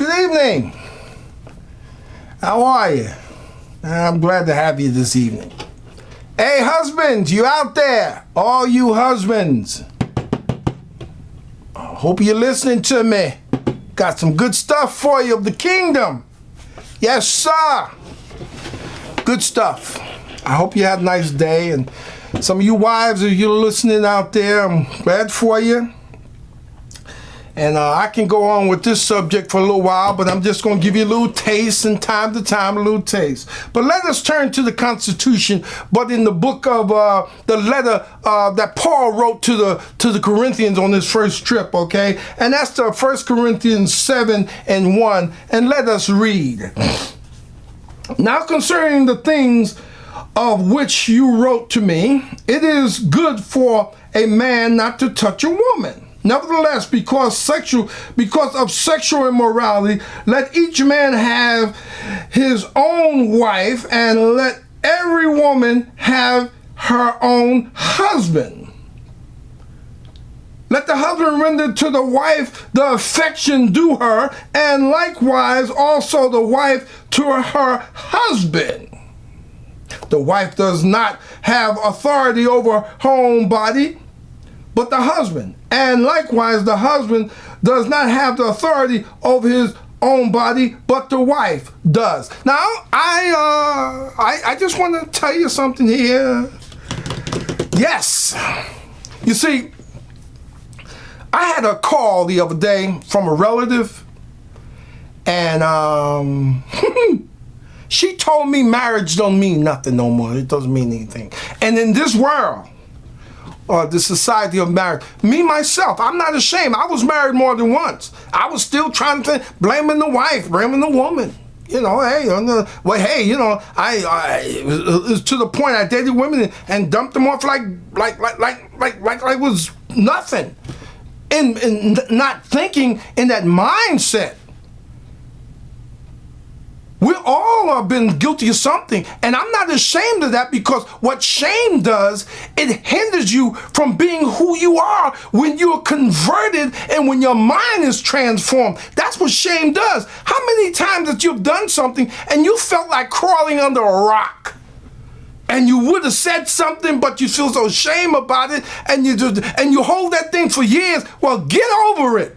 Good evening. How are you? I'm glad to have you this evening. Hey, husbands, you out there? All you husbands. I hope you're listening to me. Got some good stuff for you of the kingdom. Yes, sir. Good stuff. I hope you had a nice day. And some of you wives, if you're listening out there, I'm glad for you. And I can go on with this subject for a little while, but I'm just going to give you a little taste and time to time, a little taste. But let us turn to the Constitution, but in the book of the letter that Paul wrote to the Corinthians on his first trip, okay? And that's the 1 Corinthians 7:1. And let us read. Now concerning the things of which you wrote to me, it is good for a man not to touch a woman. Nevertheless, because of sexual immorality, let each man have his own wife, and let every woman have her own husband. Let the husband render to the wife the affection due her, and likewise also the wife to her husband. The wife does not have authority over her own body, but the husband. And likewise, the husband does not have the authority over his own body, but the wife does. Now, I just want to tell you something here. Yes. You see, I had a call the other day from a relative, and she told me marriage don't mean nothing no more. It doesn't mean anything. And in this world, or the society of marriage, me, myself, I'm not ashamed. I was married more than once. I was still trying to blaming the wife, blaming the woman. You know, hey, it's to the point I dated women and dumped them off like it was nothing. And not thinking in that mindset. We all have been guilty of something, and I'm not ashamed of that, because what shame does, it hinders you from being who you are when you're converted and when your mind is transformed. That's what shame does. How many times that you've done something and you felt like crawling under a rock, and you would have said something, but you feel so shame about it, and you hold that thing for years? Well, get over it.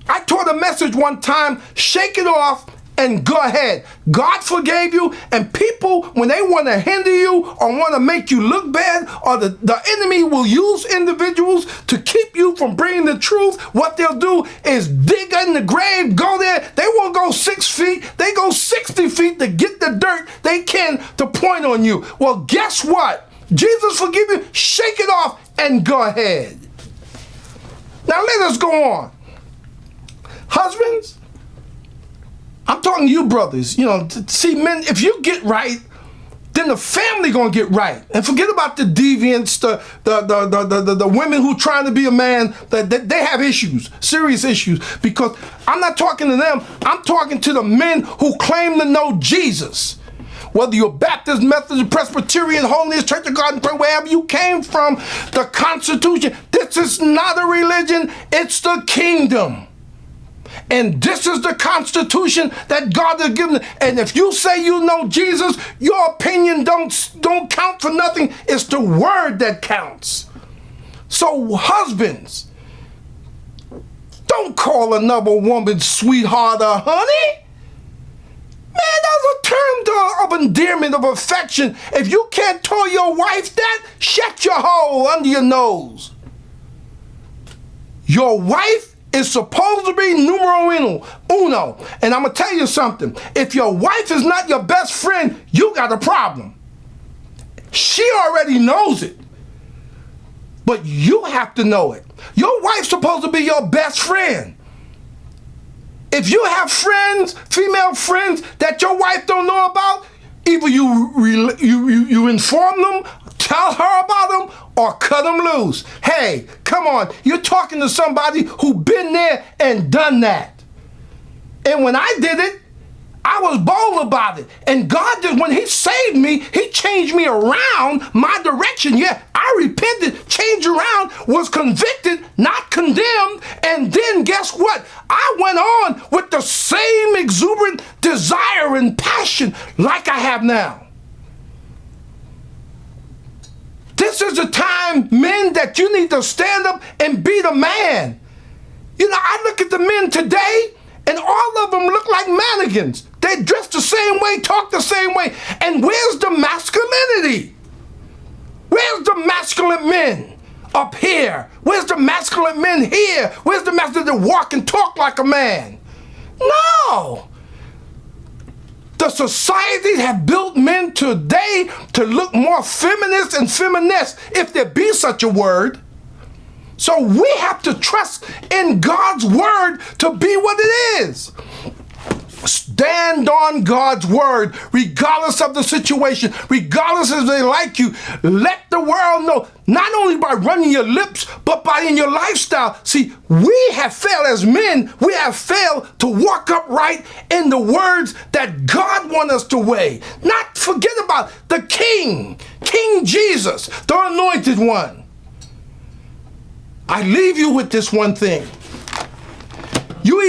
I taught a message one time: shake it off and go ahead. God forgave you, and people, when they want to hinder you or want to make you look bad, or the enemy will use individuals to keep you from bringing the truth, what they'll do is dig in the grave, go there. They won't go 6 feet. They go 60 feet to get the dirt they can to point on you. Well, guess what? Jesus forgive you. Shake it off and go ahead. Now let us go on. Husbands, I'm talking to you brothers. You know, see, men, if you get right, then the family gonna get right. And forget about the deviants, the women who trying to be a man, that they have issues, serious issues. Because I'm not talking to them, I'm talking to the men who claim to know Jesus. Whether you're Baptist, Methodist, Presbyterian, Holiness, Church of God, and Prayer, wherever you came from, the Constitution, this is not a religion, it's the kingdom. And this is the Constitution that God has given. And if you say you know Jesus, your opinion don't count for nothing. It's the word that counts. So husbands, don't call another woman sweetheart or honey. Man, that's a term of endearment, of affection. If you can't tell your wife that, shut your hole under your nose. Your wife is supposed to be numero uno. And I'm going to tell you something. If your wife is not your best friend, you got a problem. She already knows it. But you have to know it. Your wife's supposed to be your best friend. If you have friends, female friends, that your wife don't know about, either you inform them, tell her about them, or cut them loose. Hey, come on. You're talking to somebody who been there and done that. And when I did it, I was bold about it. And God did, when he saved me, he changed me around my direction. Yeah, I repented, changed around, was convicted, not condemned. And then guess what? I went on with desire and passion like I have now. This is the time, men, that you need to stand up and be the man. You know, I look at the men today, and all of them look like mannequins. They dress the same way, talk the same way. And where's the masculinity? Where's the masculine men up here? Where's the masculine men here? Where's the masculine that walk and talk like a man? No. The societies have built men today to look more feminist and feminist, if there be such a word. So we have to trust in God's word to be what it is. Stand on God's word, regardless of the situation, regardless if they like you. Let the world know, not only by running your lips, but by in your lifestyle. See, we have failed as men. We have failed to walk upright in the words that God wants us to weigh. Not forget about the King, King Jesus, the anointed one. I leave you with this one thing. You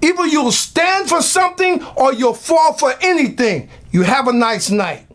either you'll stand for something or you'll fall for anything. You have a nice night.